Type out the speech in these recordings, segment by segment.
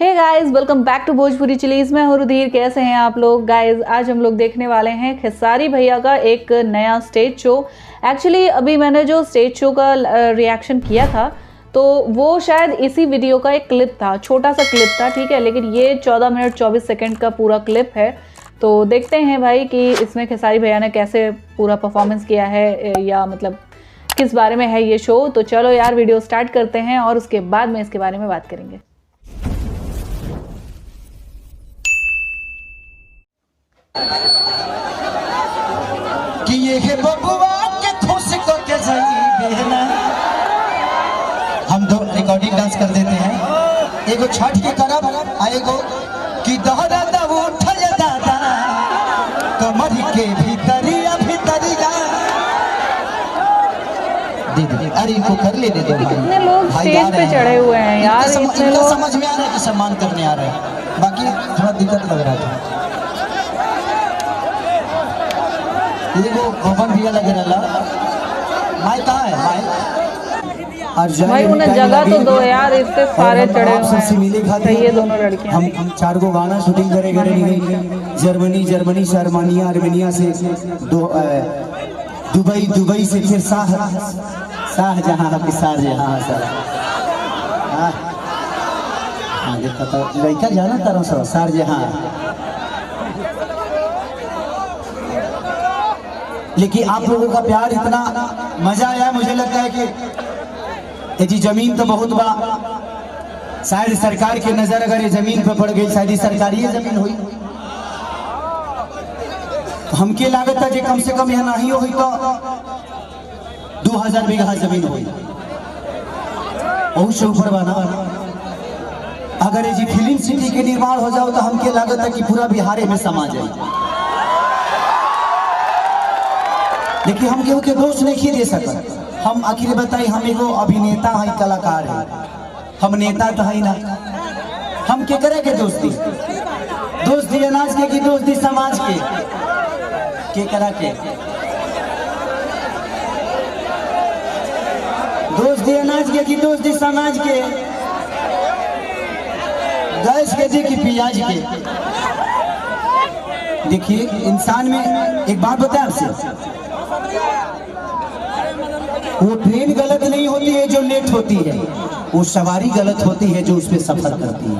Hey guys, welcome back to Bhojpuri chillies. मैं हूं रुधिर। कैसे हैं आप लोग गाइस? आज हम लोग देखने वाले हैं खेसारी भैया का एक नया स्टेज शो। एक्चुअली अभी मैंने जो स्टेज शो का रिएक्शन किया था तो वो शायद इसी वीडियो का एक क्लिप था, छोटा सा क्लिप था, ठीक है। लेकिन ये 14 मिनट 24 सेकंड का पूरा क्लिप है। तो देखते हैं भाई कि इसमें खेसारी भैया ने कैसे पूरा परफॉर्मेंस किया है, या मतलब किस बारे में है ये शो। तो चलो यार, वीडियो स्टार्ट करते हैं और उसके बाद में इसके बारे में बात करेंगे। कि ये है बबुआ के खुश को के सही बेहना। हम दो रिकॉर्डिंग डांस कर देते हैं। एगो छठ के करब आएगो कि दहरा दब उठल दादा कमर के भीतरिया भीतरिया दे। अरे इनको कर ले दे दो। कितने लोग स्टेज पे चढ़े हुए हैं यार। इनको समझ में आ रहा है कि सम्मान करने आ रहे हैं, बाकी थोड़ा दिक्कत लग रहा था। देखो गोपन भैया लगे रहा। माइक कहाँ है? माइक भाई उन्हें जगह तो दो यार, इतने सारे चढ़े हुए हैं। ये दोनों लड़कियां हम 4 गो गाना शूटिंग करेंगे। जर्मनी से आर्मेनिया से दुबई से फिर शाहजहां के शाहजहां सर। हाँ देखा तो लड़का जाना तारा सर शाहजहां। लेकिन आप लोगों का प्यार इतना मजा आया, मुझे लगता है कि ये जी जमीन तो बहुत बड़ा, शायद सरकार की नजर अगर ये जमीन पे पड़ गई, शायद सरकारी ये जमीन हुई। हमके लागत है कि कम से कम यहाँ नहीं हुई तो 2000 बीघा जमीन हुई, बहुत से ऊपर बना। अगर ये जी फिल्म सिटी के निर्माण हो जाओ तो हमके लागत है कि पूरा बिहार में समा जाए। लेकिन हम केहू के दोष नहीं दे सकते। हम आखिर बताई, हम एगो अभिनेता है, कलाकार है, हम नेता तो है ना। हम के करे के दोस्ती अनाज के की दोस्ती समाज के करा के दोस्ती अनाज के की दोस्ती समाज के, गैस के जी की प्याज के। देखिए इंसान में एक बात बताए आपसे, वो ट्रेन गलत नहीं होती है जो लेट होती है, वो सवारी गलत होती है जो उस पर सफर करती है।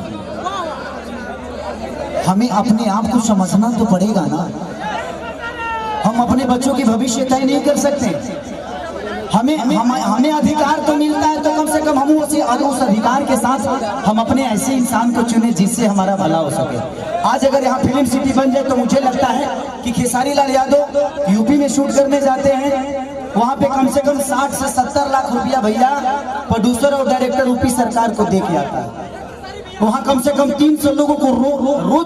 हमें अपने आप को समझना तो पड़ेगा ना। हम अपने बच्चों की भविष्य तय नहीं कर सकते। हमें अधिकार तो मिलता है, तो कम से कम हम उस अधिकार के साथ हम अपने ऐसे इंसान को चुने जिससे हमारा भला हो सके। आज अगर यहाँ फिल्म सिटी बन जाए तो मुझे लगता है कि खेसारी लाल यादव यूपी में शूट करने जाते हैं, वहाँ पे कम से कम 60 से 70 लाख रुपया भैया प्रोड्यूसर और डायरेक्टर यूपी सरकार को दे के आता है। वहाँ कम से कम 300 लोगों को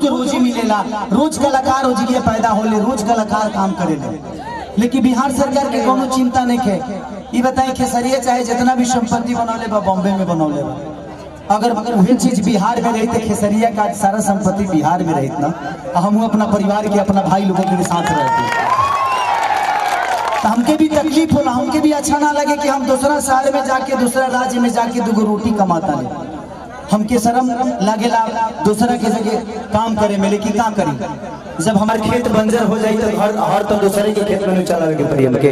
रोजी मिलेगा। रोज कलाकार हो जी पैदा होले, रोज कलाकार काम करेले। लेकिन बिहार सरकार के कोनो चिंता नहीं है। ये बताएं खेसरिया चाहे जितना भी संपत्ति बनौले बा बॉम्बे में बनौले बा, अगर वही चीज बिहार में रही तो खेसरिया का सारा संपत्ति बिहार में रही ना, हम अपना परिवार के अपना भाई लोगों के साथ रहते तो हमके भी तकलीफ होला, हमके भी अच्छा ना लगे कि हम दूसरा शहर में जाके, दूसरा राज्य में जाके 2 रोटी कमाता नहीं। हमके शर्म लगेला दूसरा के जगह काम करे में। लेकिन क्या करी, जब हमारे खेत बंजर हो जाए तो हर तो दूसरे के खेत में चला के पड़ी हमके।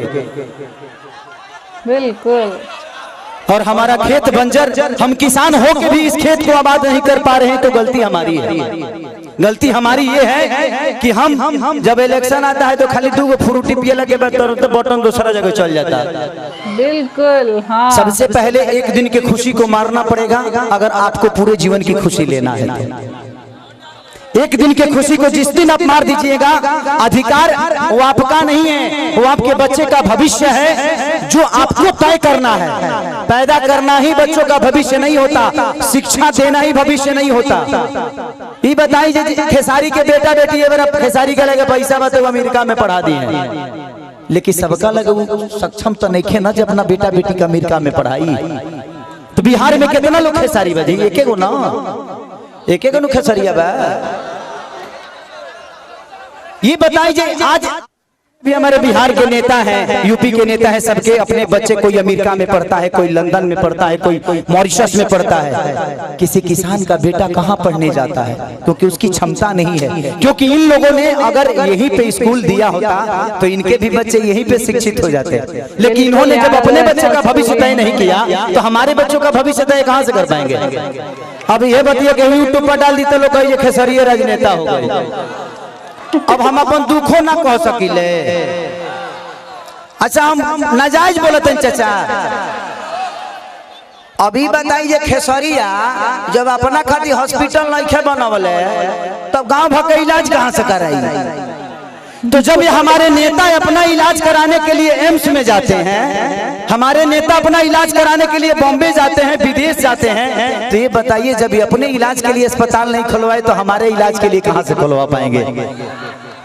बिल्कुल। और हमारा खेत बंजर, हम किसान हो के भी इस खेत को आबाद नहीं कर पा रहे हैं, तो गलती हमारी है। गलती हमारी ये है कि हम जब इलेक्शन आता है तो खाली 2 फ्रूटी पिए लगे तो बटन दूसरा जगह चल जाता है। बिल्कुल हाँ। सबसे पहले एक दिन की खुशी को मारना पड़ेगा अगर आपको पूरे जीवन की खुशी लेना है। एक दिन की खुशी को जिस दिन आप मार दीजिएगा, अधिकार वो आपका नहीं है, वो आपके बच्चे का भविष्य है जो आपको तय करना है। पैदा करना ही बच्चों का भविष्य नहीं होता, शिक्षा देना ही भविष्य नहीं होता। ये बताइए खेसारी के बेटा बेटी खेसारी का लगे पैसा बताओ अमेरिका में पढ़ा दिए, लेकिन सबका लगे सक्षम तो नहीं खे ना जब अपना बेटा बेटी का अमेरिका में पढ़ाई। तो बिहार में कितना लोग खेसारी बजे, एक गो ना, एक खेसरिया बा। ये बताइए आज भी हमारे बिहार के नेता हैं, यूपी के नेता हैं, सबके अपने बच्चे कोई अमेरिका में पढ़ता है, कोई लंदन में पढ़ता है, कोई मॉरिशस में पढ़ता है। किसी किसान का बेटा कहाँ पढ़ने जाता है? क्योंकि उसकी क्षमता नहीं है। क्योंकि इन लोगों ने अगर यहीं पे स्कूल दिया होता तो इनके भी बच्चे यहीं पे शिक्षित हो जाते। लेकिन इन्होंने जब अपने बच्चे का भविष्य तय नहीं किया तो हमारे बच्चों का भविष्य तय कहाँ से कर पाएंगे? अब ये बताइए कि यूट्यूब पर डाल दी तो लोग कहिए खेसरिया राजनेता हो गए। अब हम अपन दुखों ना कह सकिले। अच्छा हम नाजायज बोलते हैं चाचा। अभी बताइए खेसरिया जब अपना खातिर हॉस्पिटल नहीं बनवले तब गांव भर के इलाज कहां से कराई? तो जब ये हमारे नेता अपना इलाज कराने के लिए एम्स में जाते हैं, हमारे नेता अपना इलाज कराने के लिए बॉम्बे जाते हैं, विदेश जाते हैं, तो ये बताइए जब ये अपने इलाज के लिए अस्पताल नहीं खुलवाए तो हमारे इलाज के लिए कहां से खुलवा पाएंगे?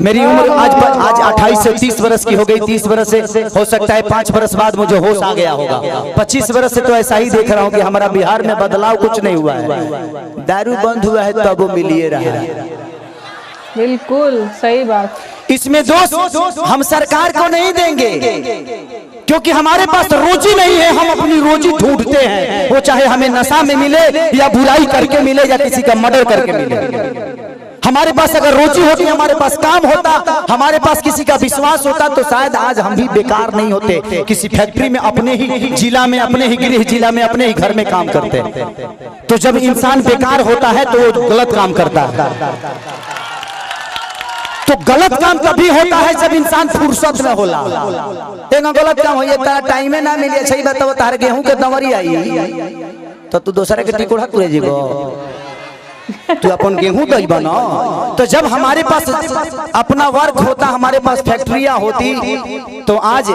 मेरी उम्र आज 28 से 30 वर्ष की हो गई। 30 वर्ष से हो सकता है 5 वर्ष बाद मुझे होश आ गया होगा। 25 वर्ष से तो ऐसा ही देख रहा हूँ कि हमारा बिहार में बदलाव कुछ नहीं हुआ है। दारू बंद हुआ है तब वो मिलिए रहा है। बिल्कुल सही बात। इसमें दोष हम सरकार को नहीं देंगे क्योंकि हमारे पास रोजी नहीं है। हम अपनी रोजी ढूंढते हैं, वो चाहे हमें नशा में मिले या बुराई करके मिले या किसी का मर्डर करके मिले। हमारे पास अगर रोजी होती, हमारे पास काम होता, हमारे पास किसी का विश्वास होता तो शायद आज हम भी बेकार नहीं होते। किसी फैक्ट्री में अपने ही जिला में, अपने ही गृह जिला में, अपने ही घर में काम करते। तो जब इंसान बेकार होता है तो वो गलत काम करता है। तो गलत काम तभी होता है जब इंसान फुर्सत में होला। एक गलत काम हो तारा टाइम ना मिले। सही बताओ, तार गेहूं के दवरी आई तो तू दूसरे के टिकोड़ा तुरे जीवो, तू अपन गेहूं दई बना। तो जब हमारे पास अपना वर्क होता, हमारे पास फैक्ट्रियां होती, तो आज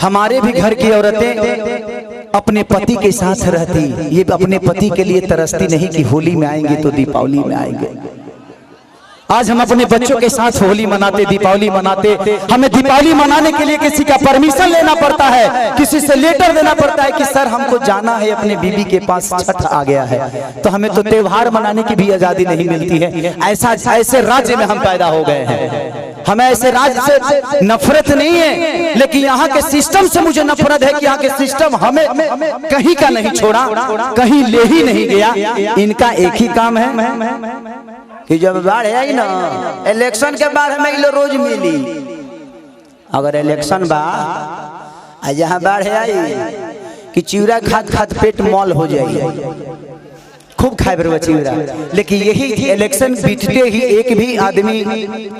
हमारे भी घर की औरतें अपने पति के साथ रहती। ये अपने पति के लिए तरसती नहीं कि होली में आएंगे तो दीपावली में आएंगे। आज हम अपने बच्चों के साथ होली मनाते, दीपावली मनाते। हमें दीपावली मनाने के लिए किसी का परमिशन लेना पड़ता है, किसी से लेटर देना पड़ता है कि सर हमको जाना है अपने बीबी के पास, छठ आ गया है। तो हमें तो त्योहार मनाने की भी आजादी नहीं मिलती है। ऐसे राज्य में हम पैदा हो गए हैं। हमें ऐसे राज्य से नफरत नहीं है, लेकिन यहाँ के सिस्टम से मुझे नफरत है कि यहाँ के सिस्टम हमें कहीं का नहीं छोड़ा, कहीं ले ही नहीं गया। इनका एक ही काम है कि जब बाढ़ आई ना, इलेक्शन के बाद हमें लो रोज मिली। अगर इलेक्शन बा जहाँ बाढ़ आई कि चिवड़ा खाद खाद पेट मॉल हो जाए, खूब खाए बरवा चिवड़ा। लेकिन यही इलेक्शन बीतते ही एक भी आदमी,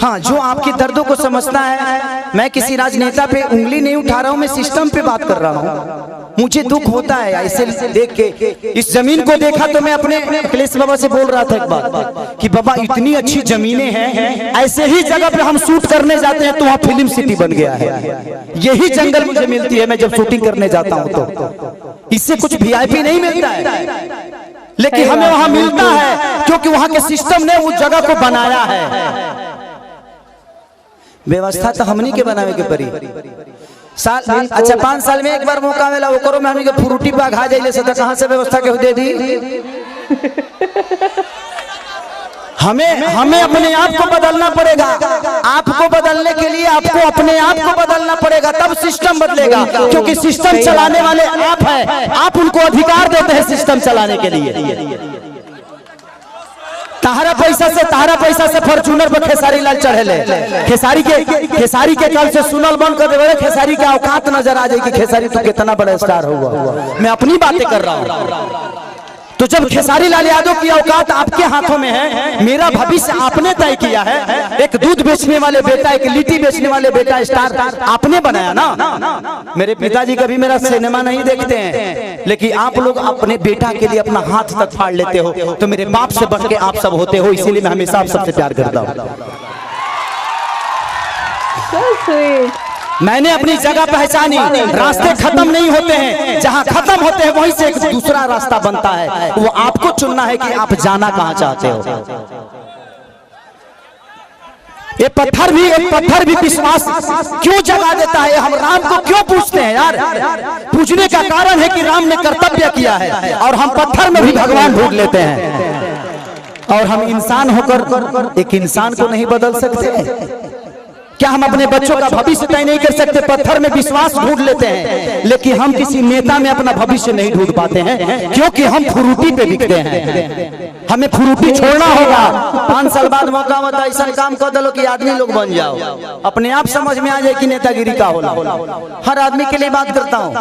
हाँ, जो आपके दर्दों को समझता है। मैं किसी राजनेता पे उंगली नहीं उठा रहा हूँ, मैं सिस्टम पे बात कर रहा हूँ। मुझे दुख होता है ऐसे देख के। इस जमीन को देखा तो मैं अपने अखिलेश बाबा से बोल रहा था एक बात कि बाबा इतनी अच्छी जमीनें हैं, ऐसे ही जगह पे हम शूट करने जाते हैं तो वहाँ फिल्म सिटी बन गया है। यही जंगल मुझे मिलती है मैं जब शूटिंग करने जाता हूँ तो। इससे कुछ वीआईपी नहीं मिलता है, लेकिन हमें वहाँ मिलता है क्योंकि वहाँ के सिस्टम ने उस जगह को बनाया है। व्यवस्था तो हमनी के बनावे के परी। साल अच्छा 5 साल में एक बार मौका मिला, वो करो में हमनी के फ्रूटी पा खा जाइले से तो कहां से व्यवस्था के दे दी? हमें अपने आप को बदलना पड़ेगा। आपको बदलने के लिए आपको अपने आप को बदलना पड़ेगा, तब सिस्टम बदलेगा। क्योंकि सिस्टम चलाने वाले आप हैं, आप उनको अधिकार देते हैं सिस्टम चलाने के लिए। तारा पैसा से फॉर्च्यूनर पर खेसारी लाल चढ़ेले। खेसारी के कल से सुनल बंद कर देवे। खेसारी के औकात नजर आ जाए कि खेसारी तो कितना बड़ा स्टार हुआ। मैं अपनी बातें कर रहा हूँ। तो जब खेसारी लाल यादव की औकात आपके हाथों में है, मेरा भविष्य आपने तय किया है। एक दूध बेचने वाले बेटा, एक लिट्टी बेचने वाले बेटा स्टार आपने बनाया ना। मेरे पिताजी कभी मेरा सिनेमा नहीं देखते हैं, लेकिन आप लोग अपने बेटा के लिए अपना हाथ तक फाड़ लेते हो। तो मेरे बाप से बढ़ के आप सब होते हो, इसीलिए मैं हमेशा आप सबसे प्यार करता हूँ। मैंने अपनी जगह पहचानी। रास्ते खत्म नहीं होते हैं, जहां खत्म होते हैं वहीं से एक दूसरा रास्ता बनता है। वो आपको चुनना है कि आप जाना कहां चाहते हो। ये पत्थर भी विश्वास क्यों जगा देता है? हम राम को क्यों पूछते हैं यार? पूछने का कारण है कि राम ने कर्तव्य किया है, और हम पत्थर में भी भगवान ढूंढ लेते हैं। और हम इंसान होकर एक इंसान को नहीं बदल सकते। क्या हम अपने बच्चों का भविष्य तय नहीं कर सकते? पत्थर में विश्वास ढूंढ लेते हैं, लेकिन हम किसी नेता में अपना भविष्य नहीं ढूंढ पाते हैं, क्योंकि हम फ्रूटी पे बिकते हैं। हमें फ्रूटी छोड़ना होगा। 5 साल बाद मौका होता, ऐसा काम कर दो कि आदमी लोग बन जाओ, अपने आप समझ में आ जाए कि नेतागिरी का होला। हर आदमी के लिए बात करता हूँ।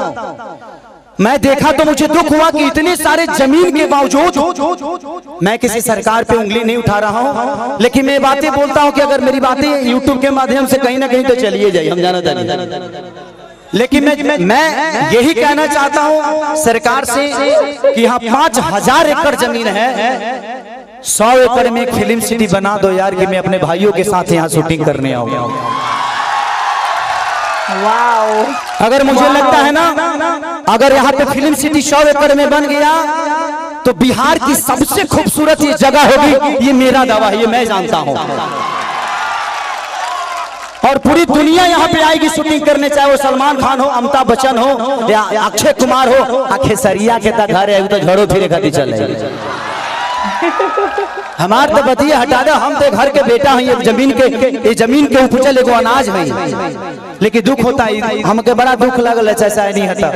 मैं देखा तो मुझे दुख हुआ कि इतने सारे जमीन के बावजूद, मैं किसी सरकार पे उंगली नहीं उठा रहा हूं, लेकिन मैं बातें बोलता हूं कि अगर मेरी बातें YouTube के माध्यम से कहीं ना कहीं तो चलिए जाए, हम जानते नहीं। लेकिन मैं यही कहना चाहता हूं सरकार से कि यहाँ 5000 एकड़ जमीन है, 100 एकड़ में एक फिल्म सिटी बना दो यार, कि मैं अपने भाइयों के साथ यहाँ शूटिंग करने आऊंगा। अगर मुझे लगता है ना, अगर यहाँ पे फिल्म सिटी 100 एकड़ में बन गया तो बिहार की सबसे खूबसूरत ये जगह होगी, ये मेरा दावा है, ये मैं जानता हूँ। और पूरी दुनिया यहाँ पे आएगी शूटिंग करने, चाहे वो सलमान खान हो, अमिताभ बच्चन हो या अक्षय कुमार हो। खेसरिया के तक घर है तो झड़ो फिरे खाती चले। हमारे तो बतिया हटा दो, हम तो घर के बेटा हैं, ये जमीन के उपजल एगो अनाज है। लेकिन दुख होता है, हमके बड़ा दुख लगल है, ऐसा नहीं होता।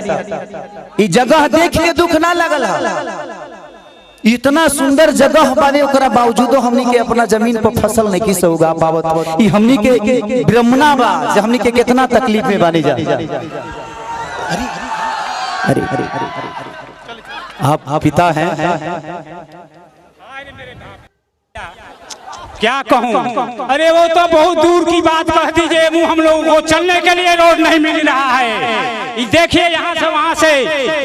ये जगह देख के दुख ना लगल है। इतना सुंदर जगह बाने ओकरा बावजूदो हमनी के अपना जमीन पर फसल नहीं किस होगा पावत। ई हमनी के ब्रह्मणा बा, हमनी के कितना तकलीफ में बानी जा। अरे आप पिता हैं, क्या कहूँ? अरे वो तो बहुत दूर की बात कह दीजिए, मुँह हम लोगों को चलने के लिए रोड नहीं मिल रहा है। देखिए यहाँ से वहाँ से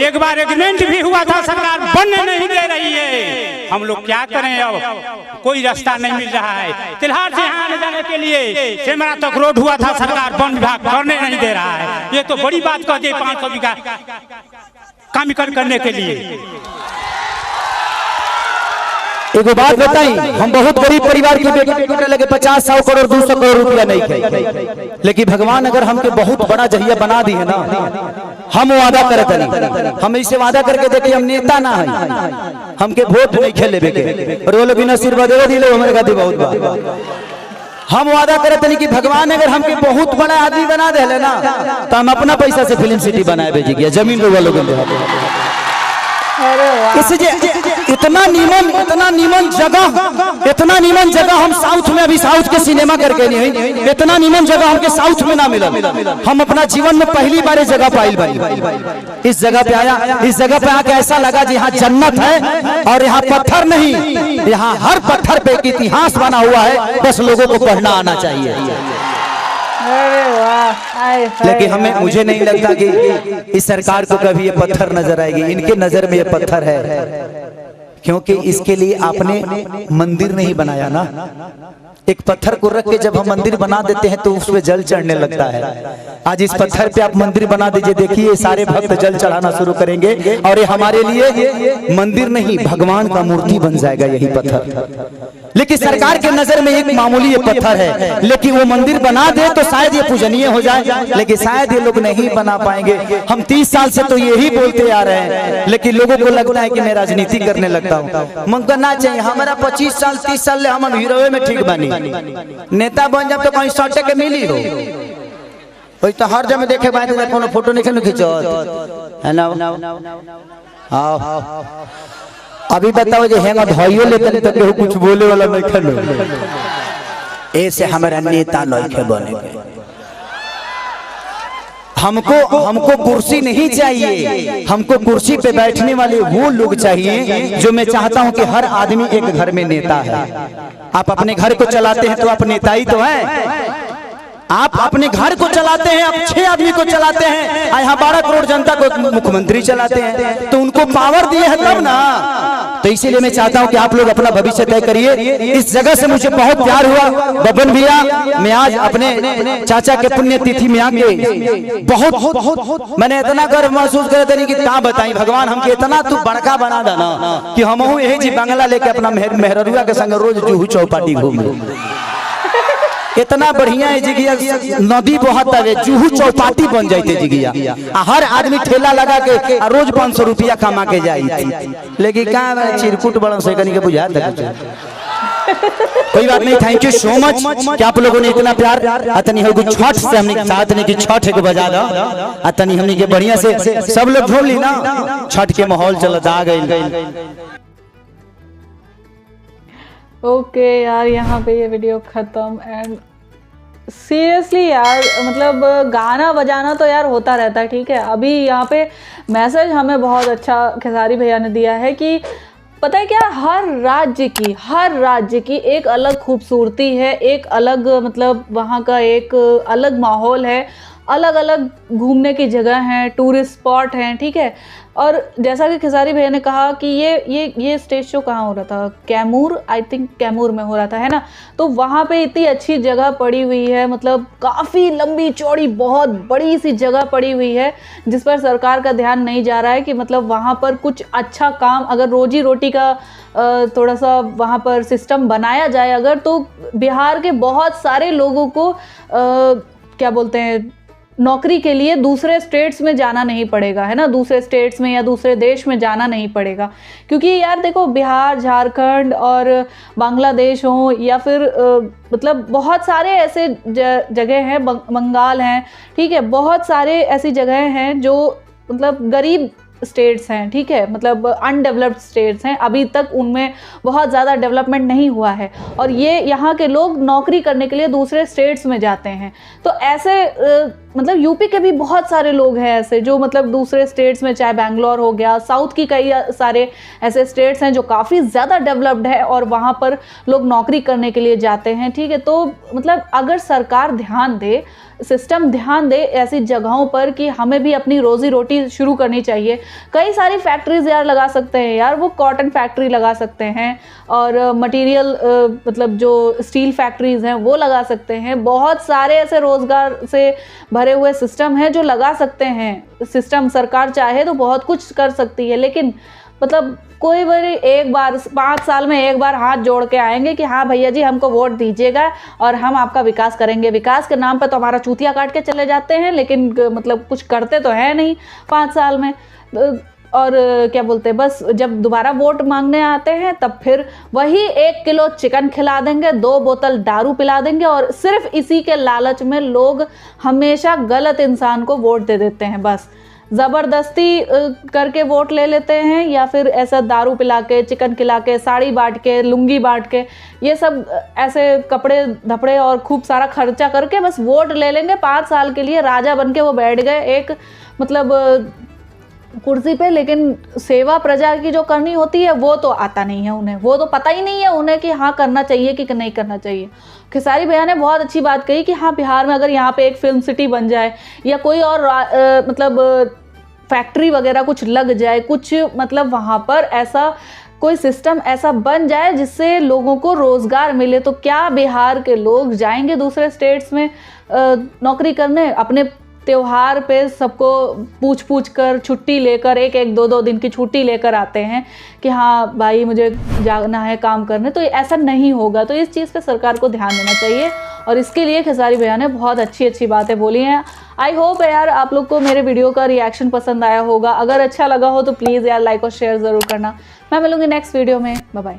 एक बार एग्रीमेंट भी हुआ था, सरकार बनने नहीं दे रही है। हम लोग क्या करें? अब कोई रास्ता नहीं मिल रहा है। तिल्हार से यहाँ आने जाने के लिए सेमरा तक रोड हुआ था, सरकार वन विभाग करने नहीं दे रहा है। ये तो बड़ी बात कह दी, 500 बीघा काम करने के लिए। एगो बात बताई, हम बहुत गरीब परिवार के बेटे लगे 50-100 करोड़ 200 करोड़ रुपया नहीं थे, लेकिन भगवान अगर हमके बहुत बड़ा जहिया बना दी है ना, हम वादा करते नहीं। हम इसे वादा करके देखिए, हम नेता ना है, हमके वोट नहीं खेले बेके, और वो लोग बिना सिर बदे दिले हमारे खातिर बहुत बात। हम वादा करते नहीं कि भगवान अगर हमके बहुत बड़ा आदमी बना दे ना, तो हम अपना पैसा से फिल्म सिटी बनाए भेजिए, जमीन लोग इतना नीमन जगह हम साउथ में, अभी साउथ के सिनेमा करके नहीं, इतना नीमन जगह हमके साउथ में ना मिला। हम अपना जीवन में पहली बार जगह पाई बनी, इस जगह पे आया, इस जगह पे आके ऐसा लगा जी यहाँ जन्नत है, और यहाँ पत्थर नहीं, यहाँ हर पत्थर पे एक इतिहास बना हुआ है, बस लोगों को पढ़ना आना चाहिए। लेकिन मुझे नहीं लगता कि इस सरकार को कभी ये पत्थर नजर आएगी। इनके नजर में ये पत्थर है, क्योंकि इसके लिए आपने मंदिर नहीं बनाया ना। एक पत्थर को रख के जब हम मंदिर बना देते हैं तो उसमें जल चढ़ने लगता है। आज इस पत्थर पे आप मंदिर बना दीजिए, देखिए सारे भक्त जल चढ़ाना शुरू करेंगे, और ये हमारे लिए मंदिर नहीं, भगवान का मूर्ति बन जाएगा यही पत्थर। लेकिन सरकार के नजर में एक मामूली ये पत्थर है, लेकिन वो मंदिर बना दे तो शायद ये पूजनीय हो जाए, लेकिन शायद ये लोग नहीं बना पाएंगे। हम 30 साल से तो यही बोलते आ रहे हैं, लेकिन लोगों को लगता है कि मैं राजनीति करने लगता हूँ। मन करना चाहिए, हमारा 25 साल 30 साल हम हीरो में ठीक बनी, नेता बन जाए तो कहीं सटे के मिली हो, वही तो हर जगह देखे बात कोनो फोटो नहीं खींचो है ना। अभी बताओ जो है धोइयो लेते तो केहू कुछ बोले वाला नहीं खलो, ऐसे हमारा नेता नहीं बने। हमको कुर्सी नहीं चाहिए, हमको कुर्सी पे बैठने वाले वो लोग चाहिए जो मैं चाहता हूं कि हर आदमी एक घर में नेता है। आप अपने घर को चलाते हैं तो आप नेता ही तो हैं। आप अपने घर को चलाते हैं, आप 6 आदमी को चलाते हैं, यहाँ 12 करोड़ जनता को मुख्यमंत्री चलाते हैं, तो उनको पावर दिए हैं तब ना। तो इसीलिए मैं चाहता हूं कि आप लोग अपना भविष्य तय करिए। इस जगह से मुझे बहुत प्यार हुआ बबन भैया, मैं आज अपने चाचा के पुण्यतिथि में आके बहुत मैंने इतना गर्व महसूस करते नहीं कि क्या बताई। भगवान हमके इतना तू बड़का बना देना कि हम यही जी बंगला लेके अपना मेहरुआ के संग रोज जूहू चौपाटी घूम। इतना बढ़िया है जिगिया, नदी बहत है, जूहू चौपाटी बन जाते जिगिया, हर आदमी ठेला लगा के रोज 500 रुपया कमा के जाए। लेकिन क्या चिरकुट बड़ा से कहीं के बुझा कोई बात नहीं, थैंक यू सो मच कि आप लोगों ने इतना प्यार अतनी हो छठ से हमने साथ नहीं कि छठ को बजा दो अतनी हमने के बढ़िया से सब लोग झूम ली ना, छठ के माहौल चलत आ गई। ओके यार, यहाँ पे ये वीडियो खत्म। एंड सीरियसली यार, मतलब गाना बजाना तो यार होता रहता है, ठीक है। अभी यहाँ पे मैसेज हमें बहुत अच्छा खेसारी भैया ने दिया है कि पता है क्या, हर राज्य की एक अलग खूबसूरती है, एक अलग मतलब वहाँ का एक अलग माहौल है, अलग अलग घूमने की जगह हैं, टूरिस्ट स्पॉट हैं, ठीक है। और जैसा कि खेसारी भैया ने कहा कि ये स्टेज शो कहाँ हो रहा था, कैमूर, आई थिंक कैमूर में हो रहा था, है ना। तो वहाँ पे इतनी अच्छी जगह पड़ी हुई है, मतलब काफ़ी लंबी चौड़ी बहुत बड़ी सी जगह पड़ी हुई है जिस पर सरकार का ध्यान नहीं जा रहा है कि मतलब वहाँ पर कुछ अच्छा काम, अगर रोजी रोटी का थोड़ा सा वहाँ पर सिस्टम बनाया जाए अगर, तो बिहार के बहुत सारे लोगों को क्या बोलते हैं, नौकरी के लिए दूसरे स्टेट्स में जाना नहीं पड़ेगा, है ना, दूसरे स्टेट्स में या दूसरे देश में जाना नहीं पड़ेगा। क्योंकि यार देखो, बिहार, झारखंड और बांग्लादेश हो या फिर मतलब बहुत सारे ऐसे जगह हैं, बंगाल हैं, ठीक है, बहुत सारे ऐसी जगह हैं जो मतलब गरीब स्टेट्स हैं, ठीक है, मतलब अनडेवलप्ड स्टेट्स हैं, अभी तक उनमें बहुत ज़्यादा डेवलपमेंट नहीं हुआ है, और ये यहाँ के लोग नौकरी करने के लिए दूसरे स्टेट्स में जाते हैं। तो ऐसे मतलब यूपी के भी बहुत सारे लोग हैं ऐसे जो मतलब दूसरे स्टेट्स में, चाहे बैंगलोर हो गया, साउथ की कई सारे ऐसे स्टेट्स हैं जो काफ़ी ज़्यादा डेवलप्ड है और वहाँ पर लोग नौकरी करने के लिए जाते हैं, ठीक है। तो मतलब अगर सरकार ध्यान दे, सिस्टम ध्यान दे ऐसी जगहों पर कि हमें भी अपनी रोजी रोटी शुरू करनी चाहिए। कई सारी फैक्ट्रीज यार लगा सकते हैं यार, वो कॉटन फैक्ट्री लगा सकते हैं और मटेरियल मतलब जो स्टील फैक्ट्रीज हैं वो लगा सकते हैं। बहुत सारे ऐसे रोजगार से भरे हुए सिस्टम हैं जो लगा सकते हैं। सिस्टम सरकार चाहे तो बहुत कुछ कर सकती है, लेकिन मतलब कोई बड़ी एक बार 5 साल में एक बार हाथ जोड़ के आएंगे कि हाँ भैया जी हमको वोट दीजिएगा और हम आपका विकास करेंगे। विकास के नाम पे तो हमारा चूतिया काट के चले जाते हैं, लेकिन मतलब कुछ करते तो है नहीं 5 साल में। और क्या बोलते हैं, बस जब दोबारा वोट मांगने आते हैं तब फिर वही 1 किलो चिकन खिला देंगे, 2 बोतल दारू पिला देंगे, और सिर्फ इसी के लालच में लोग हमेशा गलत इंसान को वोट दे देते हैं। बस ज़बरदस्ती करके वोट ले लेते हैं, या फिर ऐसा दारू पिला के, चिकन खिला के, साड़ी बांट के, लुंगी बांट के, ये सब ऐसे कपड़े धपड़े और खूब सारा खर्चा करके बस वोट ले लेंगे। 5 साल के लिए राजा बन के वो बैठ गए एक मतलब कुर्सी पे, लेकिन सेवा प्रजा की जो करनी होती है वो तो आता नहीं है उन्हें, वो तो पता ही नहीं है उन्हें कि हाँ करना चाहिए कि नहीं करना चाहिए। खेसारी भैया ने बहुत अच्छी बात कही कि हाँ बिहार में अगर यहाँ पे एक फिल्म सिटी बन जाए या कोई और मतलब फैक्ट्री वगैरह कुछ लग जाए, कुछ मतलब वहाँ पर ऐसा कोई सिस्टम ऐसा बन जाए जिससे लोगों को रोज़गार मिले, तो क्या बिहार के लोग जाएंगे दूसरे स्टेट्स में नौकरी करने? अपने त्योहार पे सबको पूछ कर छुट्टी लेकर 1-1, 2-2 दिन की छुट्टी लेकर आते हैं कि हाँ भाई मुझे जाना है काम करने, तो ऐसा नहीं होगा। तो इस चीज़ पे सरकार को ध्यान देना चाहिए, और इसके लिए खेसारी भैया ने बहुत अच्छी बातें बोली हैं। आई होप यार आप लोग को मेरे वीडियो का रिएक्शन पसंद आया होगा। अगर अच्छा लगा हो तो प्लीज़ यार लाइक और शेयर ज़रूर करना। मैं मिलूँगी नेक्स्ट वीडियो में। Bye bye.